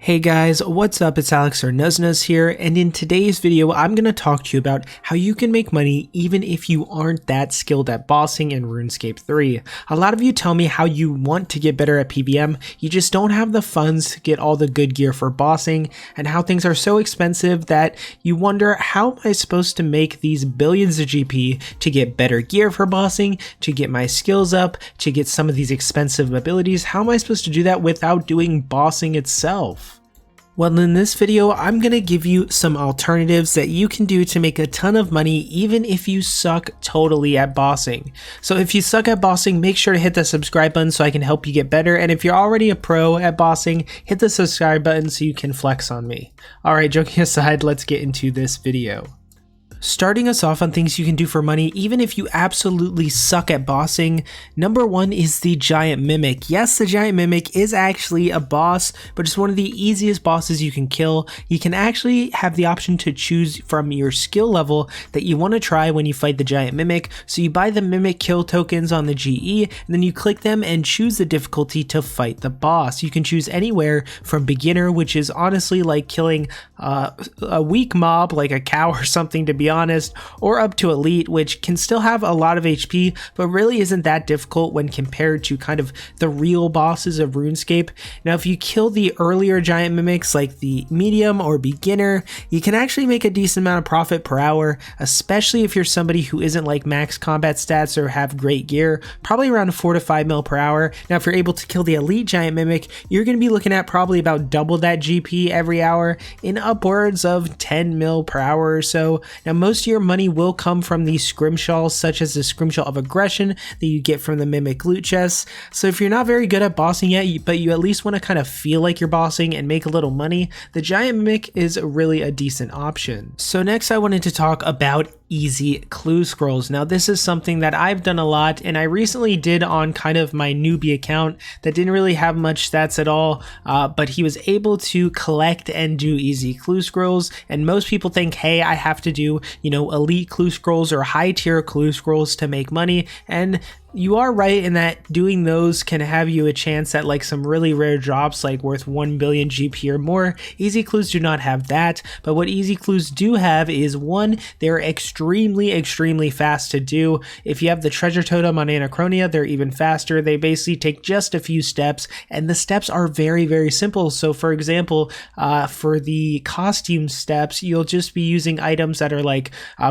Hey guys, what's up? It's Alex or Nuznuz here, and in today's video I'm going to talk to you about how you can make money even if you aren't that skilled at bossing in RuneScape 3. A lot of you tell me how you want to get better at PvM, you just don't have the funds to get all the good gear for bossing, and how things are so expensive that you wonder, how am I supposed to make these billions of GP to get better gear for bossing, to get my skills up, to get some of these expensive abilities? How am I supposed to do that without doing bossing itself? Well, in this video, I'm going to give you some alternatives that you can do to make a ton of money even if you suck totally at bossing. So if you suck at bossing, make sure to hit the subscribe button so I can help you get better. And if you're already a pro at bossing, hit the subscribe button so you can flex on me. Alright, joking aside, let's get into this video. Starting us off on things you can do for money even if you absolutely suck at bossing, number one is the Giant Mimic. Yes, the Giant Mimic is actually a boss, but it's one of the easiest bosses you can kill. You can actually have the option to choose from your skill level that you want to try when you fight the Giant Mimic. So you buy the Mimic kill tokens on the GE, and then you click them and choose the difficulty to fight the boss. You can choose anywhere from beginner, which is honestly like killing a weak mob like a cow or something, to be honest, or up to elite, which can still have a lot of HP but really isn't that difficult when compared to kind of the real bosses of RuneScape. Now if you kill the earlier giant mimics like the medium or beginner, you can actually make a decent amount of profit per hour, especially if you're somebody who isn't like max combat stats or have great gear, probably around 4 to 5 mil per hour. Now if you're able to kill the elite giant mimic, you're going to be looking at probably about double that GP every hour, in upwards of 10 mil per hour or so. Now most of your money will come from these scrimshaws, such as the Scrimshaw of Aggression that you get from the Mimic loot chests. So if you're not very good at bossing yet, but you at least want to kind of feel like you're bossing and make a little money, the Giant Mimic is really a decent option. So next I wanted to talk about easy clue scrolls. Now this is something that I've done a lot, and I recently did on kind of my newbie account that didn't really have much stats at all, but he was able to collect and do easy clue scrolls. And most people think, hey, I have to do, you know, elite clue scrolls or high tier clue scrolls to make money, and you are right in that doing those can have you a chance at like some really rare drops like worth 1 billion GP or more. Easy clues do not have that, but what easy clues do have is, one, they're extremely fast to do. If you have the treasure totem on Anachronia, they're even faster. They basically take just a few steps, and the steps are very simple. So for example, for the costume steps, you'll just be using items that are like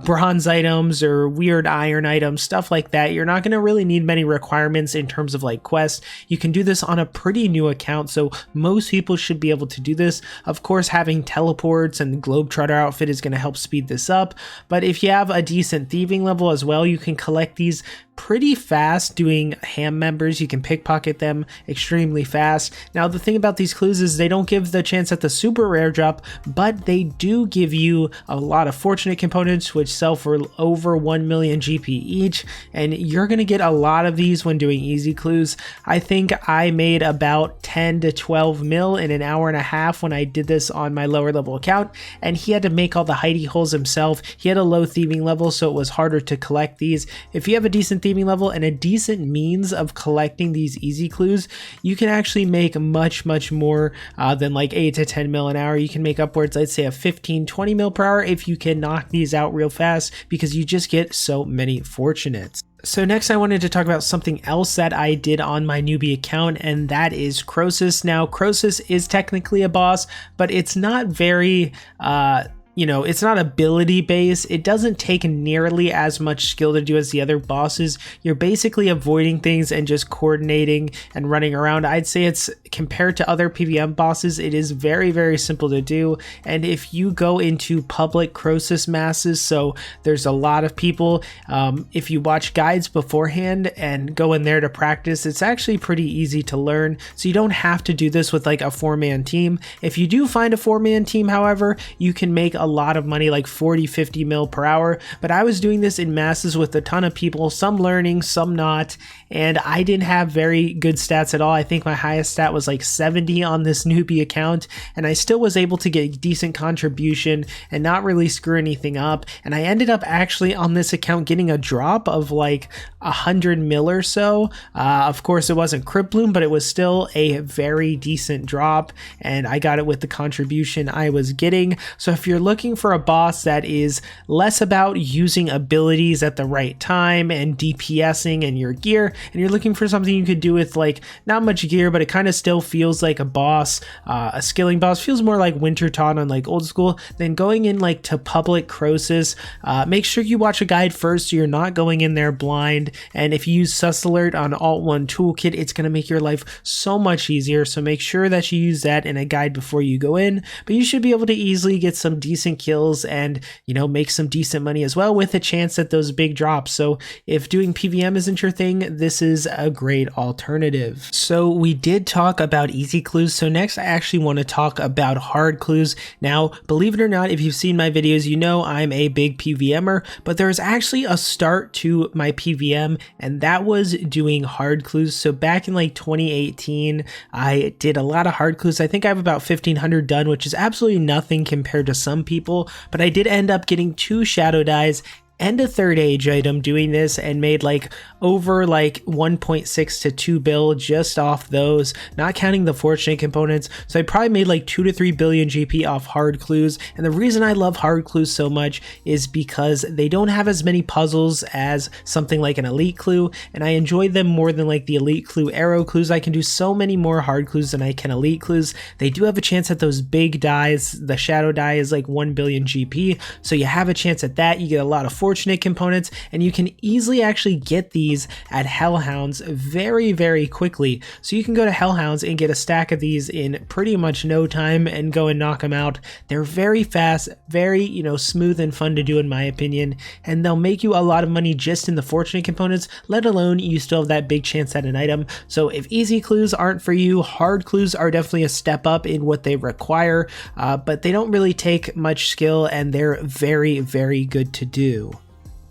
bronze items or weird iron items, stuff like that. You're not going to really need many requirements in terms of like quests. You can do this on a pretty new account, so most people should be able to do this. Of course, having teleports and the Globetrotter outfit is going to help speed this up, but if you have a decent thieving level as well, you can collect these pretty fast doing ham members. You can pickpocket them extremely fast. Now the thing about these clues is they don't give the chance at the super rare drop, but they do give you a lot of fortunate components which sell for over 1 million GP each, and you're going to get a lot of these when doing easy clues. I think I made about 10 to 12 mil in an hour and a half when I did this on my lower level account, and he had to make all the hidey holes himself. He had a low thieving level, so it was harder to collect these. If you have a decent thieving level and a decent means of collecting these easy clues, you can actually make much more than like 8 to 10 mil an hour. You can make upwards, I'd say, of 15-20 mil per hour if you can knock these out real fast, because you just get so many fortunates. So next I wanted to talk about something else that I did on my newbie account, and that is Croesus. Now Croesus is technically a boss, but it's not very you know, it's not ability based. It doesn't take nearly as much skill to do as the other bosses. You're basically avoiding things and just coordinating and running around. I'd say it's, compared to other PvM bosses, it is very simple to do. And if you go into public Croesus masses, so there's a lot of people, if you watch guides beforehand and go in there to practice, it's actually pretty easy to learn. So you don't have to do this with like a 4-man team. If you do find a 4-man team, however, you can make a lot of money, like 40-50 mil per hour, but I was doing this in masses with a ton of people, some learning, some not, and I didn't have very good stats at all. I think my highest stat was like 70 on this newbie account, and I still was able to get decent contribution and not really screw anything up. And I ended up actually on this account getting a drop of like 100 mil or so. Of course, it wasn't Crypt Bloom, but it was still a very decent drop, and I got it with the contribution I was getting. So if you're looking for a boss that is less about using abilities at the right time and DPSing and your gear, and you're looking for something you could do with like not much gear, but it kind of still feels like a boss, a skilling boss, feels more like Winterton on like old school, then going in like to public Croesus, make sure you watch a guide first so you're not going in there blind. And if you use Sus Alert on Alt 1 Toolkit, it's going to make your life so much easier. So make sure that you use that in a guide before you go in, but you should be able to easily get some decent kills and, you know, make some decent money as well with a chance at those big drops. So if doing PVM isn't your thing, this is a great alternative. So we did talk about easy clues. So next I actually want to talk about hard clues. Now, believe it or not, if you've seen my videos, you know I'm a big PVMer, but there's actually a start to my PVM, and that was doing hard clues. So back in like 2018, I did a lot of hard clues. I think I have about 1,500 done, which is absolutely nothing compared to some people, but I did end up getting 2 shadow dyes and a third age item doing this, and made like over like 1.6 to 2 bill just off those, not counting the fortunate components. So I probably made like 2 to 3 billion GP off hard clues. And the reason I love hard clues so much is because they don't have as many puzzles as something like an elite clue, and I enjoy them more than like the elite clue arrow clues. I can do so many more hard clues than I can elite clues. They do have a chance at those big dies. The shadow die is like 1 billion GP, so you have a chance at that. You get a lot of fortunate components, and you can easily actually get these at Hellhounds very quickly. So you can go to Hellhounds and get a stack of these in pretty much no time and go and knock them out. They're very fast, very, you know, smooth and fun to do in my opinion, and they'll make you a lot of money just in the fortunate components, let alone you still have that big chance at an item. So if easy clues aren't for you, hard clues are definitely a step up in what they require, but they don't really take much skill, and they're very good to do.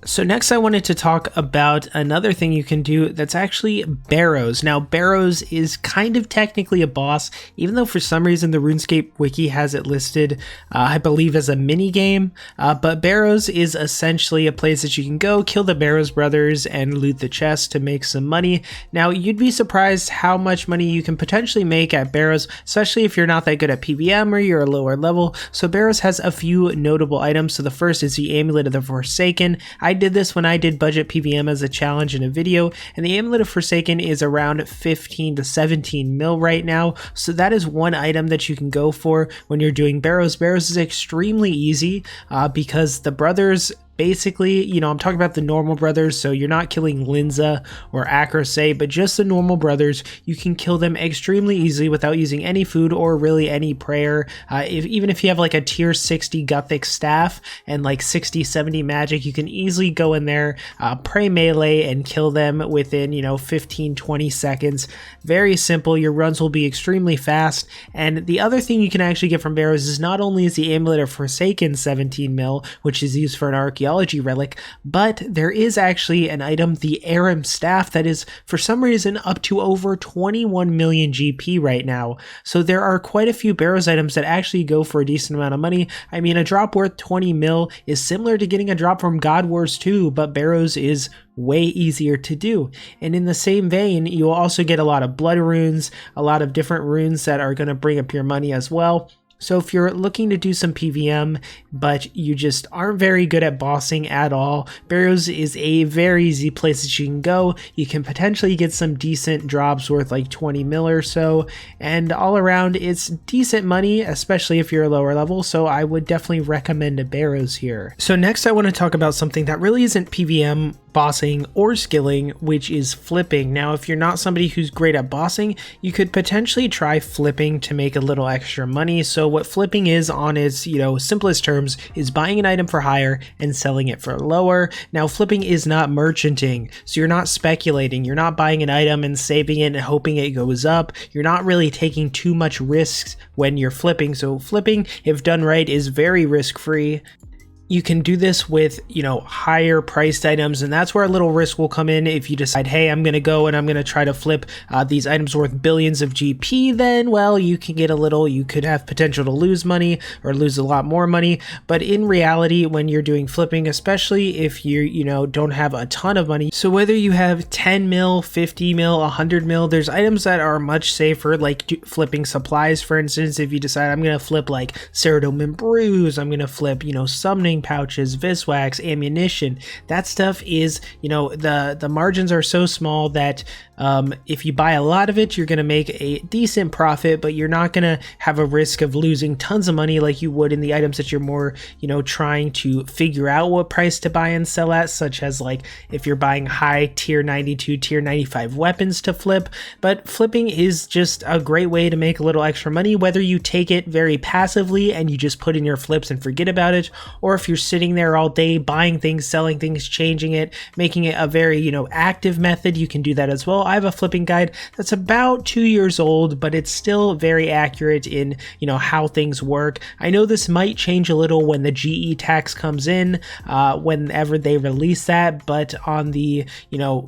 So next I wanted to talk about another thing you can do that's actually Barrows. Now Barrows is kind of technically a boss, even though for some reason the RuneScape wiki has it listed, I believe as a mini game, but Barrows is essentially a place that you can go, kill the Barrows brothers, and loot the chest to make some money. Now you'd be surprised how much money you can potentially make at Barrows, especially if you're not that good at PVM or you're a lower level. So Barrows has a few notable items. So the first is the Amulet of the Forsaken. I did this when I did budget PVM as a challenge in a video, and the Amulet of Forsaken is around 15 to 17 mil right now. So that is one item that you can go for when you're doing Barrows. Barrows is extremely easy because the brothers basically, you know, I'm talking about the normal brothers, so you're not killing Linza or Acrosay, but just the normal brothers. You can kill them extremely easily without using any food or really any prayer. Even if you have like a tier 60 Gothic staff and like 60-70 magic, you can easily go in there, pray melee, and kill them within, you know, 15-20 seconds. Very simple. Your runs will be extremely fast. And the other thing you can actually get from Barrows is not only is the Amulet of Forsaken 17 mil, which is used for an archaeology relic, but there is actually an item, the Aram Staff, that is for some reason up to over 21 million GP right now. So there are quite a few Barrows items that actually go for a decent amount of money. I mean, a drop worth 20 mil is similar to getting a drop from God Wars 2, but Barrows is way easier to do. And in the same vein, you'll also get a lot of blood runes, a lot of different runes that are going to bring up your money as well. So if you're looking to do some PVM, but you just aren't very good at bossing at all, Barrows is a very easy place that you can go. You can potentially get some decent drops worth like 20 mil or so, and all around it's decent money, especially if you're a lower level, so I would definitely recommend a Barrows here. So next I want to talk about something that really isn't PVM, bossing, or skilling, which is flipping. Now, if you're not somebody who's great at bossing, you could potentially try flipping to make a little extra money. So what flipping is on its, simplest terms is buying an item for higher and selling it for lower. Now, flipping is not merchanting, so you're not speculating. You're not buying an item and saving it and hoping it goes up. You're not really taking too much risks when you're flipping. So flipping, if done right, is very risk-free. You can do this with, higher priced items, and that's where a little risk will come in. If you decide, hey, I'm going to go and I'm going to try to flip these items worth billions of GP, then, well, you could have potential to lose money or lose a lot more money. But in reality, when you're doing flipping, especially if you, don't have a ton of money, so whether you have 10 mil, 50 mil, 100 mil, there's items that are much safer, like flipping supplies, for instance. If you decide I'm going to flip like Ceradomin brews, I'm going to flip, summoning pouches, Viswax, ammunition, that stuff is, the margins are so small that if you buy a lot of it, you're going to make a decent profit, but you're not going to have a risk of losing tons of money like you would in the items that you're more, trying to figure out what price to buy and sell at, such as like if you're buying high tier 92, tier 95 weapons to flip. But flipping is just a great way to make a little extra money, whether you take it very passively and you just put in your flips and forget about it, or if you're sitting there all day buying things, selling things, changing it, making it a very, active method. You can do that as well. I have a flipping guide that's about 2 years old, but it's still very accurate in, how things work. I know this might change a little when the GE tax comes in, whenever they release that, but on the,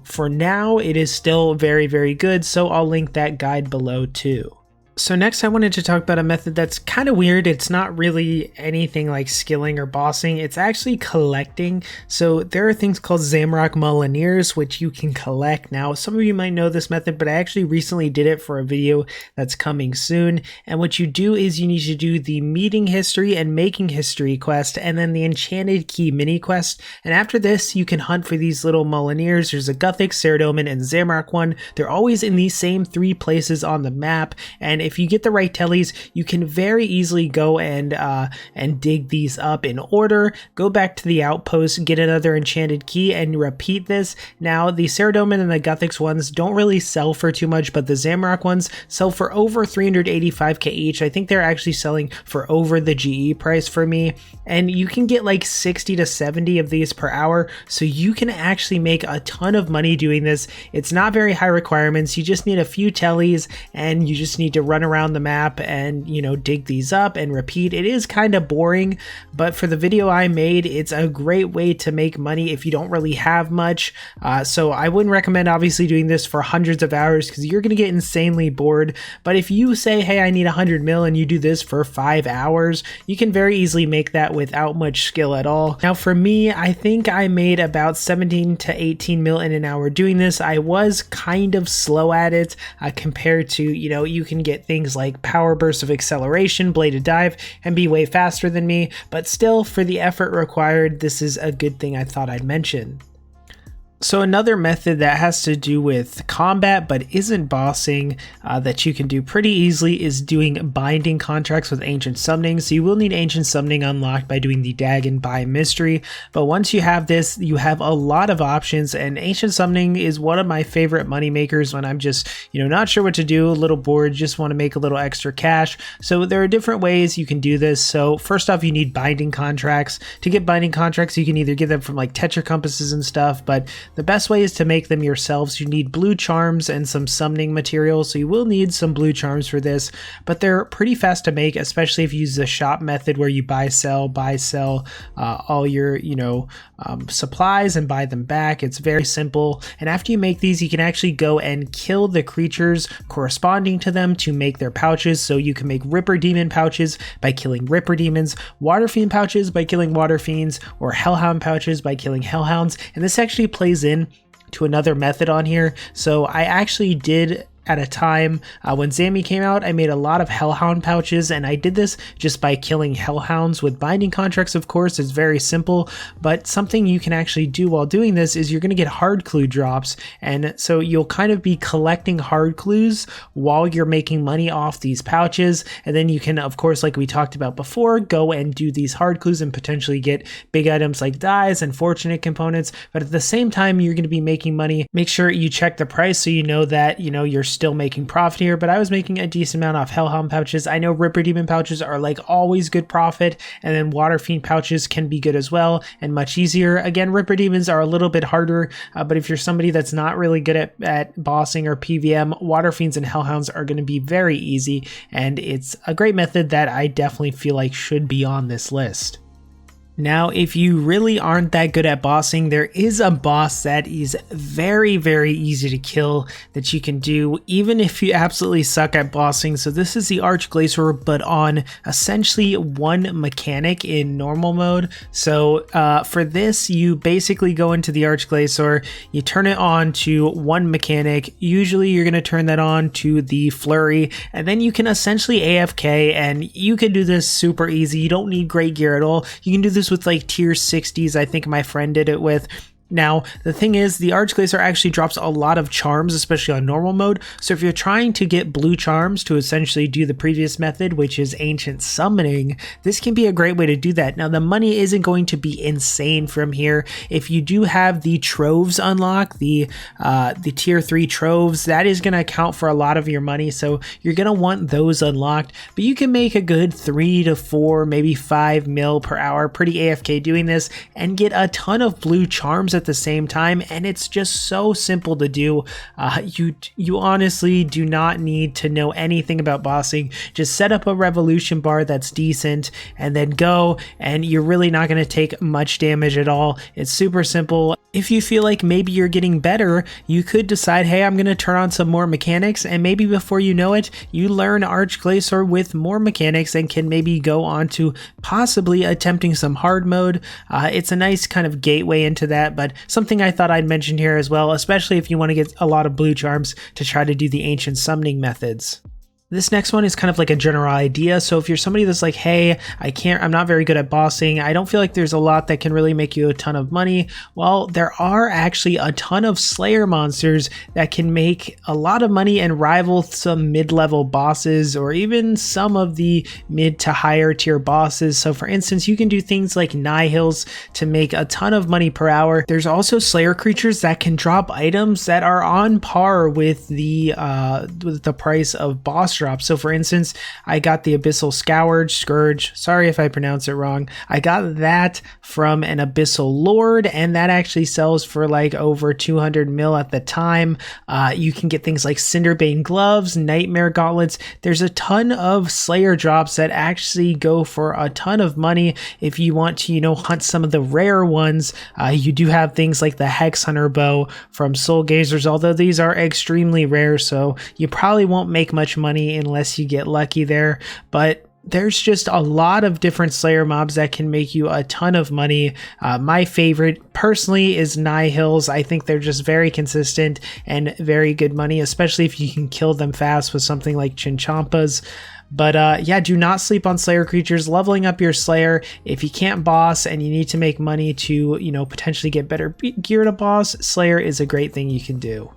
for now, it is still very, very good. So I'll link that guide below too. So next I wanted to talk about a method that's kind of weird. It's not really anything like skilling or bossing. It's actually collecting. So there are things called Zamrock Moulineers, which you can collect. Now, some of you might know this method, but I actually recently did it for a video that's coming soon. And what you do is you need to do the meeting history and making history quest, and then the Enchanted Key mini quest. And after this, you can hunt for these little Moulineers. There's a Gothic, Ceradomin, and Zamrock one. They're always in these same 3 places on the map. And if you get the right tellies, you can very easily go and dig these up in order, go back to the outpost, get another Enchanted Key, and repeat this. Now, the Ceradomin and the Gothics ones don't really sell for too much, but the Zamrock ones sell for over 385k each. I think they're actually selling for over the GE price for me, and you can get like 60 to 70 of these per hour, so you can actually make a ton of money doing this. It's not very high requirements. You just need a few tellies, and you just need to run around the map and, dig these up and repeat. It is kind of boring, but for the video I made, it's a great way to make money if you don't really have much. So I wouldn't recommend obviously doing this for hundreds of hours because you're going to get insanely bored. But if you say, hey, I need 100 mil and you do this for 5 hours, you can very easily make that without much skill at all. Now for me, I think I made about 17 to 18 mil in an hour doing this. I was kind of slow at it compared to, you can get things like power burst of acceleration, bladed dive, and be way faster than me, but still, for the effort required, this is a good thing I thought I'd mention. So another method that has to do with combat but isn't bossing that you can do pretty easily is doing binding contracts with ancient summoning. So you will need ancient summoning unlocked by doing the Dagon Buy mystery, but once you have this, you have a lot of options, and ancient summoning is one of my favorite money makers when I'm just not sure what to do, a little bored, just want to make a little extra cash. So there are different ways you can do this. So first off, you need binding contracts. To get binding contracts, you can either get them from like Tetra compasses and stuff, but the best way is to make them yourselves. You need blue charms and some summoning materials, so you will need some blue charms for this, but they're pretty fast to make, especially if you use the shop method where you buy, sell all your, supplies and buy them back. It's very simple, and after you make these, you can actually go and kill the creatures corresponding to them to make their pouches. So you can make Ripper Demon pouches by killing Ripper Demons, Water Fiend pouches by killing Water Fiends, or Hellhound pouches by killing Hellhounds, and this actually plays in to another method on here. So I actually did at a time when Zammy came out, I made a lot of Hellhound pouches, and I did this just by killing Hellhounds with binding contracts. Of course, it's very simple, but something you can actually do while doing this is you're going to get hard clue drops, and so you'll kind of be collecting hard clues while you're making money off these pouches, and then you can, of course, like we talked about before, go and do these hard clues and potentially get big items like dyes and fortunate components. But at the same time, you're going to be making money. Make sure you check the price so you know that you're still making profit here, but I was making a decent amount off Hellhound pouches. I know Ripper Demon pouches are like always good profit, and then Water Fiend pouches can be good as well and much easier. Again, Ripper Demons are a little bit harder, but if you're somebody that's not really good at bossing or PVM, Water Fiends and Hellhounds are going to be very easy, and it's a great method that I definitely feel like should be on this list. Now, if you really aren't that good at bossing, there is a boss that is very, very easy to kill that you can do even if you absolutely suck at bossing. So this is the Glacor, but on essentially one mechanic in normal mode. So for this, you basically go into the Glacor, you turn it on to one mechanic. Usually you're going to turn that on to the flurry, and then you can essentially AFK, and you can do this super easy. You don't need great gear at all. You can do this with like tier 60s. I think my friend did it with. Now, the thing is, the Glacor actually drops a lot of charms, especially on normal mode. So if you're trying to get blue charms to essentially do the previous method, which is ancient summoning, this can be a great way to do that. Now, the money isn't going to be insane from here. If you do have the troves unlocked, the tier 3 troves, that is going to account for a lot of your money. So you're going to want those unlocked, but you can make a good 3 to 4, maybe 5 mil per hour, pretty AFK doing this, and get a ton of blue charms at the same time, and it's just so simple to do. You honestly do not need to know anything about bossing. Just set up a revolution bar that's decent and then go, and you're really not going to take much damage at all. It's super simple. If you feel like maybe you're getting better, you could decide, hey, I'm going to turn on some more mechanics, and maybe before you know it, you learn Glacor with more mechanics and can maybe go on to possibly attempting some hard mode. It's a nice kind of gateway into that, but something I thought I'd mention here as well, especially if you want to get a lot of blue charms to try to do the ancient summoning methods. This next one is kind of like a general idea. So if you're somebody that's like, hey, I'm not very good at bossing, I don't feel like there's a lot that can really make you a ton of money. Well, there are actually a ton of Slayer monsters that can make a lot of money and rival some mid-level bosses or even some of the mid to higher tier bosses. So for instance, you can do things like Nihils to make a ton of money per hour. There's also Slayer creatures that can drop items that are on par with the price of boss drops. So for instance, I got the Abyssal Scourge, sorry if I pronounce it wrong. I got that from an Abyssal Lord, and that actually sells for like over 200 mil at the time. You can get things like Cinderbane gloves, Nightmare gauntlets. There's a ton of Slayer drops that actually go for a ton of money. If you want to, hunt some of the rare ones, you do have things like the Hex Hunter bow from Soul Gazers, although these are extremely rare, so you probably won't make much money unless you get lucky there. But there's just a lot of different Slayer mobs that can make you a ton of money. My favorite personally is Nihils. I think they're just very consistent and very good money, especially if you can kill them fast with something like Chinchampas. But yeah, do not sleep on Slayer creatures. Leveling up your Slayer, if you can't boss and you need to make money to, potentially get better gear to boss, Slayer is a great thing you can do.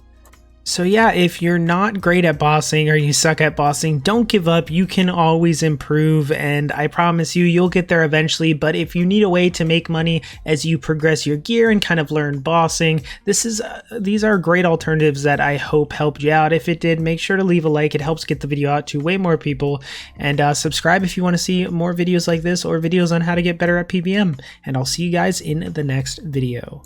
So yeah, if you're not great at bossing or you suck at bossing, don't give up. You can always improve, and I promise you'll get there eventually. But if you need a way to make money as you progress your gear and kind of learn bossing, these are great alternatives that I hope helped you out. If it did, make sure to leave a like. It helps get the video out to way more people. And subscribe if you want to see more videos like this or videos on how to get better at PVM. And I'll see you guys in the next video.